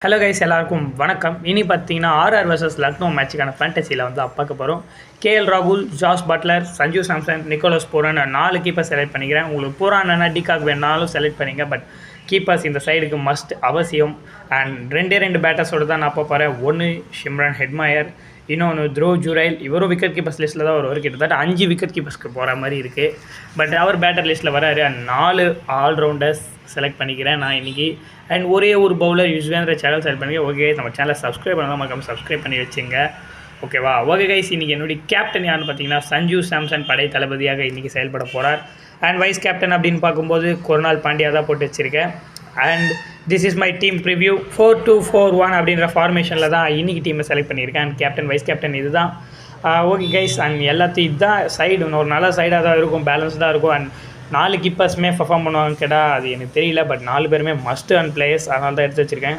Hello guys எல்லாருக்கும் வணக்கம். இனி பார்த்தீங்கன்னா ஆர்ஆர் வர்சஸ் லக்னோ மேட்சுக்கான ஃபேண்டசியில் வந்து பார்க்க போகிறோம். கேஎல் ராகுல், Jos Buttler, Sanju Samson, Nicholas Pooran 4 keeper select பண்ணிக்கிறேன். உங்களுக்கு பூரான் டிகாக் வேணாலும் செலக்ட் பண்ணிங்க. பட் கீப்பர்ஸ் இந்த சைடுக்கு மஸ்ட் அவசியம். அண்ட் ரெண்டு பேட்டர்ஸோடு தான் நான் போகிறேன். ஒன்று ஷிம்ரான் ஹெட்மயர், இன்னொன்று த்ருவ் ஜுரைல். இவரும் விக்கெட் கீப்பர்ஸ் லிஸ்ட்டில் தான் ஒரு கிட்டத்தட்ட 5 விக்கெட் கீப்பர்ஸ்க்கு போகிற மாதிரி இருக்குது. பட் அவர் பேட்டர் லிஸ்ட்டில் வராரு. அண்ட் 4 ஆல்ரவுண்டர்ஸ் செலக்ட் பண்ணிக்கிறேன் நான் இன்றைக்கி. அண்ட் ஒரே ஒரு பவுலர் யுஸ்வேந்திர சேனல் செலக்ட் பண்ணி ஓகே, நம்ம சேனலை சப்ஸ்கிரைப் பண்ணால் மறக்காம சப்ஸ்கிரைப் பண்ணி வச்சுங்க. ஓகேவா? ஓகே கைஸ், இன்றைக்கி என்னுடைய கேப்டன் யாருன்னு பார்த்தீங்கன்னா சஞ்சு சாம்சன் படை தளபதியாக இன்றைக்கி செயல்பட போகிறார். அண்ட் வைஸ் கேப்டன் அப்படின்னு பார்க்கும்போது குருணால் பாண்டியா தான் போட்டு வச்சுருக்கேன். And this is my team preview. 4-2-4-1 அப்படின்ற ஃபார்மேஷனில் தான் இன்றைக்கி டீமை செலக்ட் பண்ணியிருக்கேன். அண்ட் கேப்டன் வைஸ் கேப்டன் இது தான். ஓகே கைஸ், அண்ட் எல்லாத்தையும் இதுதான் சைடு ஒரு நல்ல சைடாக தான் இருக்கும், பேலன்ஸ்டாக இருக்கும். அண்ட் 4 கீப்பர்ஸுமே பர்ஃபார்ம் பண்ணுவாங்க கேட்டால் அது எனக்கு தெரியல. பட் 4 பேருமே மஸ்ட் அண்ட் பிளேயர்ஸ், அதனால தான் எடுத்து வச்சுருக்கேன்.